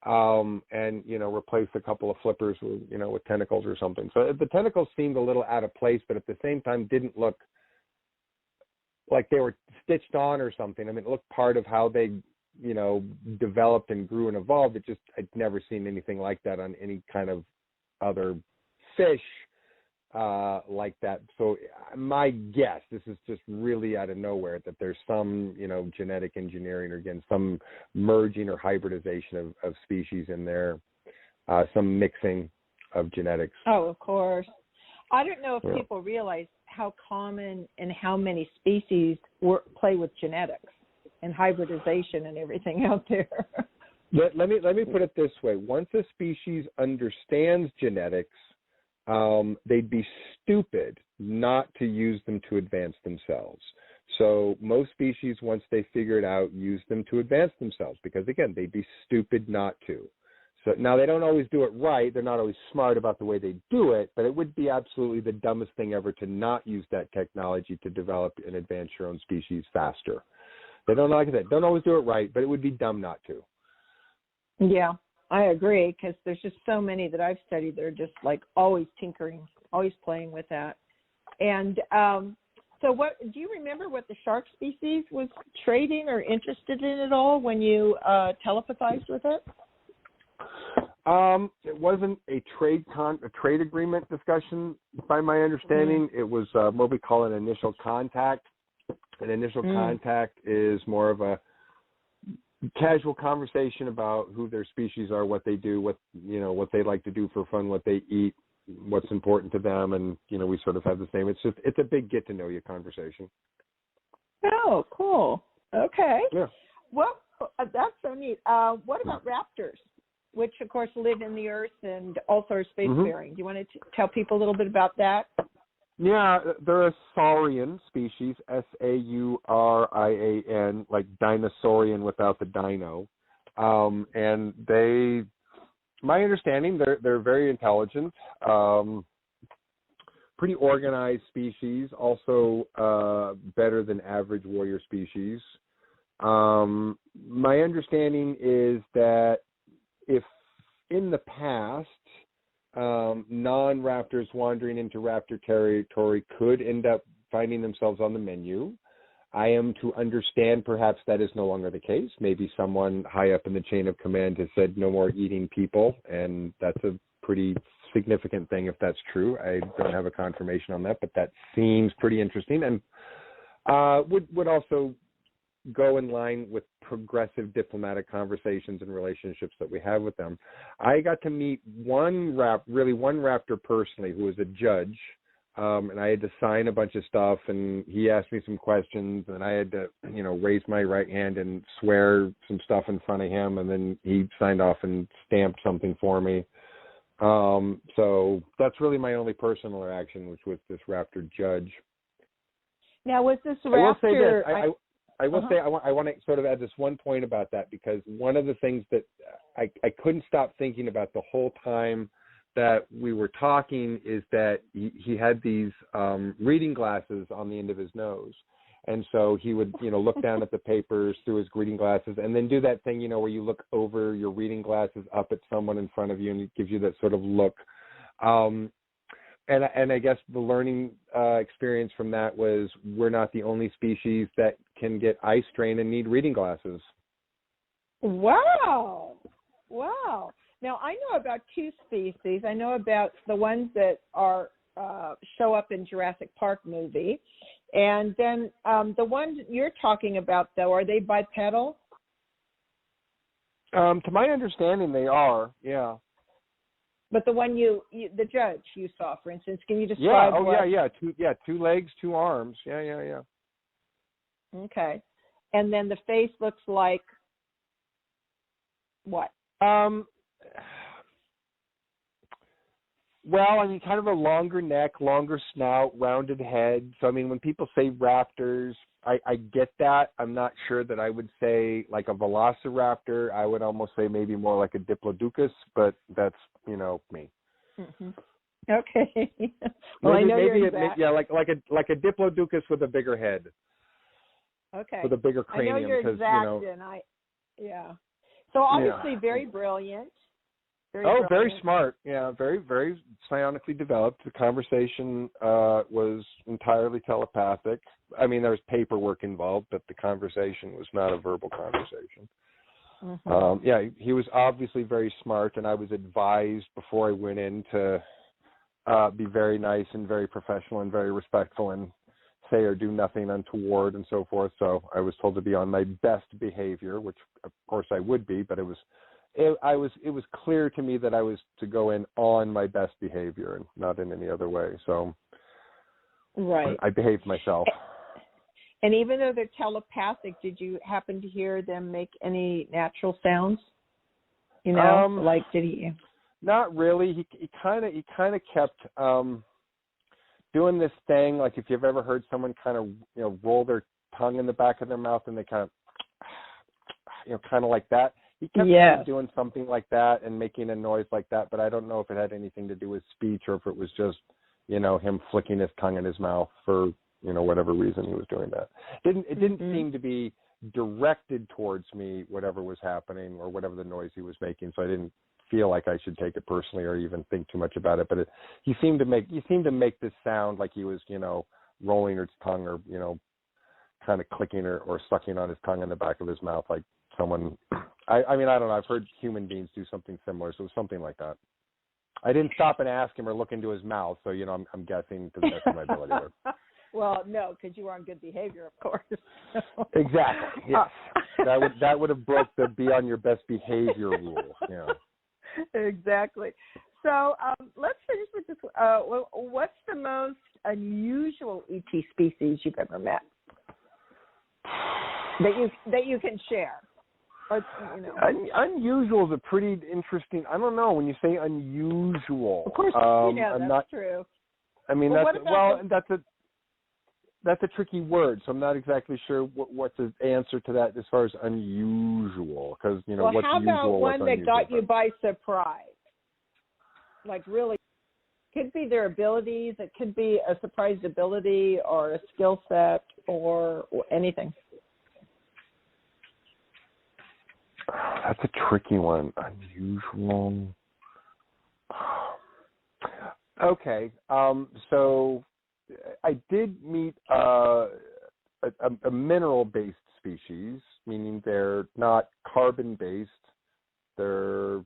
and replace a couple of flippers with with tentacles or something. So the tentacles seemed a little out of place, but at the same time didn't look like they were stitched on or something. I mean, it looked part of how they developed and grew and evolved. It just, I'd never seen anything like that on any kind of other fish like that. So my guess, this is just really out of nowhere, that there's some, genetic engineering, or again, some merging or hybridization of species in there, some mixing of genetics. Oh, of course. I don't know if people realize how common and how many species play with genetics and hybridization and everything out there. Let me put it this way. Once a species understands genetics, they'd be stupid not to use them to advance themselves. So most species, once they figure it out, use them to advance themselves, because, again, they'd be stupid not to. So now they don't always do it right. They're not always smart about the way they do it, but it would be absolutely the dumbest thing ever to not use that technology to develop and advance your own species faster. They don't, like that, don't always do it right, but it would be dumb not to. Yeah, I agree, because there's just so many that I've studied that are just like always tinkering, always playing with that. And so what, do you remember what the shark species was trading or interested in at all when you telepathized with it? It wasn't a trade agreement discussion, by my understanding. It was what we call an initial contact. An initial contact is more of a casual conversation about who their species are, what they do, what they like to do for fun, what they eat, what's important to them, and we sort of have the same. It's a big get to know you conversation. Oh, cool. Okay. Yeah. Well, that's so neat. What about raptors, which of course live in the earth and also are spacefaring? Do you want to tell people a little bit about that? Yeah, they're a Saurian species, Saurian, like dinosaurian without the dino. And they, my understanding, they're very intelligent, pretty organized species, also better than average warrior species. My understanding is that if in the past, non-raptors wandering into raptor territory could end up finding themselves on the menu. I am to understand perhaps that is no longer the case. Maybe someone high up in the chain of command has said no more eating people, and that's a pretty significant thing if that's true. I don't have a confirmation on that, but that seems pretty interesting, and would also go in line with progressive diplomatic conversations and relationships that we have with them. I got to meet one raptor personally who was a judge, and I had to sign a bunch of stuff, and he asked me some questions, and I had to, raise my right hand and swear some stuff in front of him, and then he signed off and stamped something for me. So that's really my only personal interaction, which was this raptor judge. Now, was this raptor? I will say this. I will say I want to sort of add this one point about that, because one of the things that I couldn't stop thinking about the whole time that we were talking is that he had these reading glasses on the end of his nose. And so he would, look down at the papers through his reading glasses and then do that thing, where you look over your reading glasses up at someone in front of you, and it gives you that sort of look. And I guess the learning experience from that was we're not the only species that can get eye strain and need reading glasses. Wow. Now, I know about two species. I know about the ones that are show up in Jurassic Park movie. And then the ones you're talking about, though, are they bipedal? To my understanding, they are, yeah. But the one the judge you saw, for instance, can you describe? Two legs, two arms. Yeah. Okay, and then the face looks like what? Well, I mean, kind of a longer neck, longer snout, rounded head. So, I mean, when people say raptors, I get that. I'm not sure that I would say like a velociraptor. I would almost say maybe more like a diplodocus, but that's, me. Mm-hmm. Okay. Well, I know you're exact. like a diplodocus with a bigger head. Okay. With a bigger cranium. I know you're exact, and So obviously very brilliant. Very smart. Yeah, very, very psionically developed. The conversation was entirely telepathic. I mean, there was paperwork involved, but the conversation was not a verbal conversation. Mm-hmm. He was obviously very smart, and I was advised before I went in to be very nice and very professional and very respectful and say or do nothing untoward and so forth. So I was told to be on my best behavior, which of course I would be, but it was clear to me that I was to go in on my best behavior and not in any other way. So I behaved myself. And even though they're telepathic, did you happen to hear them make any natural sounds? You know, like did he? Not really. He kind of kept doing this thing. Like if you've ever heard someone kind of roll their tongue in the back of their mouth and they kind of kind of like that. He kept doing something like that and making a noise like that, but I don't know if it had anything to do with speech or if it was just, him flicking his tongue in his mouth for, whatever reason he was doing that. It didn't seem to be directed towards me, whatever was happening or whatever the noise he was making, so I didn't feel like I should take it personally or even think too much about it. But he seemed to make this sound like he was, rolling his tongue or, kind of clicking or sucking on his tongue in the back of his mouth like someone. I mean, I don't know. I've heard human beings do something similar, so it was something like that. I didn't stop and ask him or look into his mouth, so I'm guessing to the best of my ability. Well, no, because you were on good behavior, of course. Exactly. Yes, that would have broke the be on your best behavior rule. Yeah. Exactly. So let's finish with this. What's the most unusual ET species you've ever met that you can share? Or, Unusual is a pretty interesting. I don't know when you say unusual. Of course, that's true. I mean, that's a tricky word, so I'm not exactly sure what's the answer to that as far as unusual. Because what's how usual, about one what's that got you by surprise? Like really, could be their abilities. It could be a surprised ability or a skill set or anything. That's a tricky one. Unusual. Okay. So I did meet a mineral-based species, meaning they're not carbon-based. And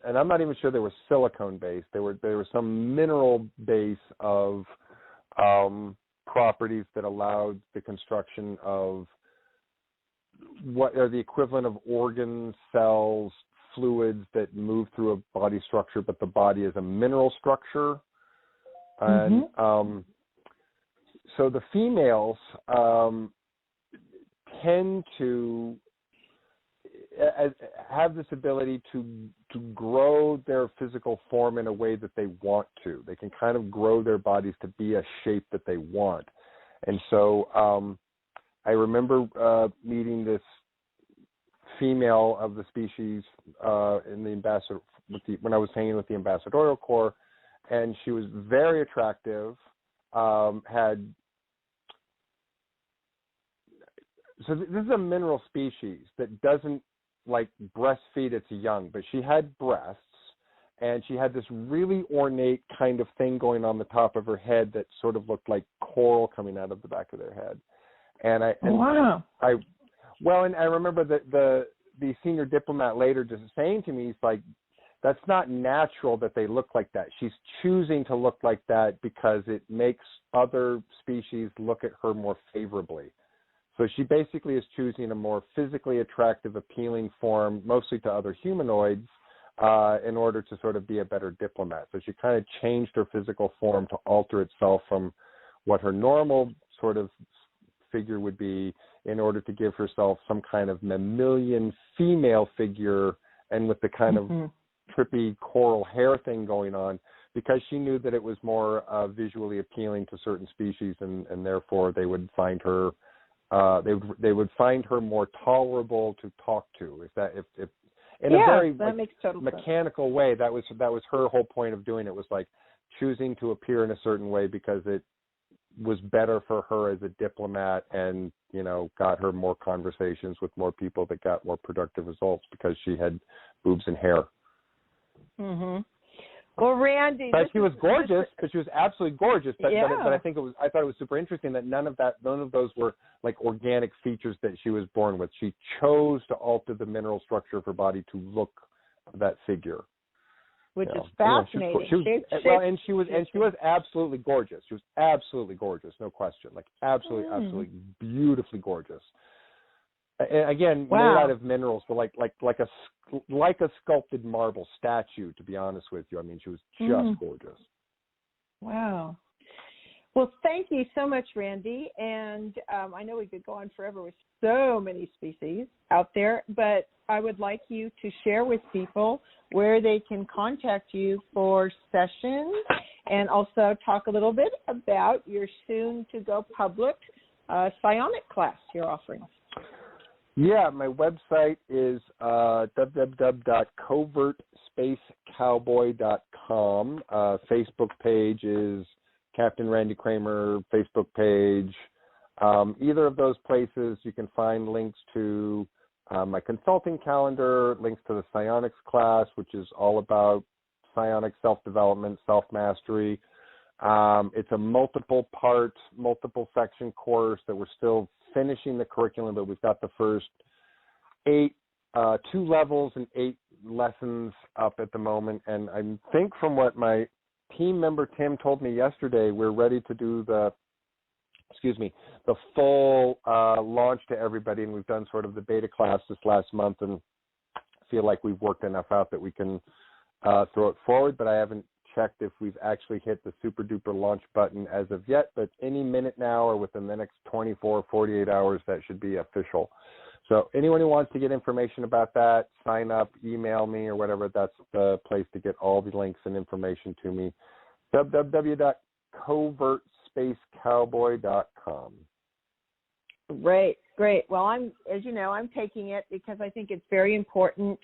I'm not even sure they were silicone-based. They were some mineral base of properties that allowed the construction of what are the equivalent of organ cells, fluids that move through a body structure, but the body is a mineral structure. And so the females tend to have this ability to grow their physical form in a way that they want to. They can kind of grow their bodies to be a shape that they want. And so I remember meeting this female of the species in the ambassador when I was hanging with the ambassadorial corps, and she was very attractive. So this is a mineral species that doesn't like breastfeed its young, but she had breasts, and she had this really ornate kind of thing going on the top of her head that sort of looked like coral coming out of the back of their head. And I remember that the senior diplomat later just saying to me, he's like, that's not natural that they look like that. She's choosing to look like that because it makes other species look at her more favorably. So she basically is choosing a more physically attractive, appealing form, mostly to other humanoids, in order to sort of be a better diplomat. So she kind of changed her physical form to alter itself from what her normal sort of figure would be in order to give herself some kind of mammalian female figure, and with the kind of trippy coral hair thing going on, because she knew that it was more visually appealing to certain species, and therefore they would find her they would find her more tolerable to talk to. If in a very makes total mechanical sense. way, that was her whole point of doing it, was like choosing to appear in a certain way because it was better for her as a diplomat and, got her more conversations with more people that got more productive results because she had boobs and hair. Mm-hmm. Well, Randy, but she was gorgeous. But she was absolutely gorgeous. But, yeah. but I thought it was super interesting that none of those were like organic features that she was born with. She chose to alter the mineral structure of her body to look that figure. Which is fascinating. She was absolutely gorgeous. She was absolutely gorgeous, no question. Like absolutely beautifully gorgeous. And again, made out of minerals, but like a sculpted marble statue. To be honest with you, I mean, she was just gorgeous. Wow. Well, thank you so much, Randy. And I know we could go on forever with so many species out there, but I would like you to share with people where they can contact you for sessions and also talk a little bit about your soon-to-go public psionic class you're offering. Yeah, my website is www.covertspacecowboy.com. Facebook page is Captain Randy Cramer Facebook page. Either of those places, you can find links to my consulting calendar, links to the psionics class, which is all about psionic self-development, self-mastery. It's a multiple-part, multiple-section course that we're still finishing the curriculum, but we've got the first 2 levels and 8 lessons up at the moment. And I think from what my team member Tim told me yesterday, we're ready to do the full launch to everybody, and we've done sort of the beta class this last month and feel like we've worked enough out that we can throw it forward, but I haven't checked if we've actually hit the super duper launch button as of yet, but any minute now or within the next 24, 48 hours, that should be official. So anyone who wants to get information about that, sign up, email me or whatever, that's the place to get all the links and information to me. www.covertspacecowboy.com. Great. Well, as you know, I'm taking it because I think it's very important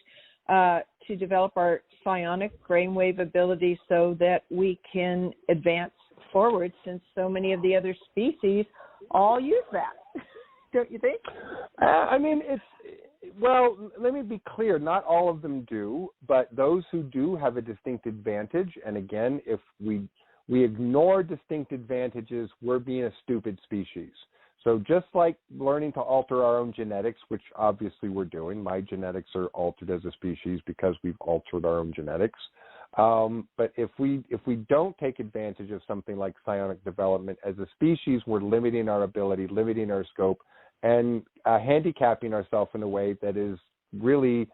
to develop our psionic brainwave ability so that we can advance forward, since so many of the other species all use that. Don't you think? I mean, let me be clear. Not all of them do, but those who do have a distinct advantage. And again, if we ignore distinct advantages, we're being a stupid species. So just like learning to alter our own genetics, which obviously we're doing, my genetics are altered as a species because we've altered our own genetics. But if we don't take advantage of something like psionic development as a species, we're limiting our ability, limiting our scope, and handicapping ourselves in a way that is really,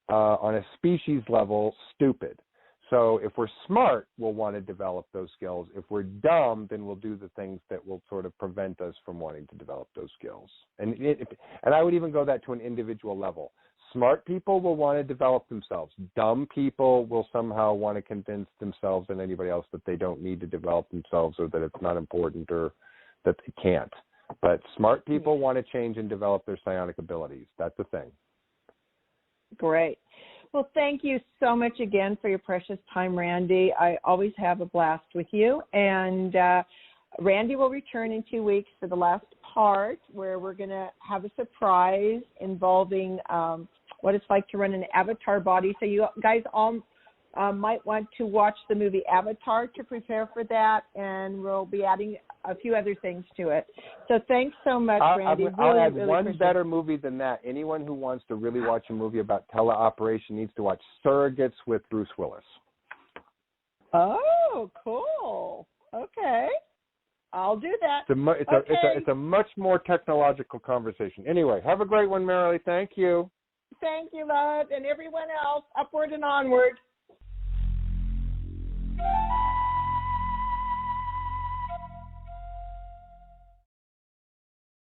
on a species level, stupid. So if we're smart, we'll want to develop those skills. If we're dumb, then we'll do the things that will sort of prevent us from wanting to develop those skills. And I would even go that to an individual level. Smart people will want to develop themselves. Dumb people will somehow want to convince themselves and anybody else that they don't need to develop themselves, or that it's not important, or that they can't. But smart people want to change and develop their psionic abilities. That's the thing. Great. Well, thank you so much again for your precious time, Randy. I always have a blast with you. And Randy will return in 2 weeks for the last part, where we're going to have a surprise involving what it's like to run an avatar body. So you guys all might want to watch the movie Avatar to prepare for that, and we'll be adding a few other things to it. So thanks so much, Randy. I'll add one better movie than that. Anyone who wants to really watch a movie about teleoperation needs to watch Surrogates with Bruce Willis. Oh, cool. Okay. I'll do that. It's a much more technological conversation. Anyway, have a great one, Marilee. Thank you. Thank you, love. And everyone else, upward and onward.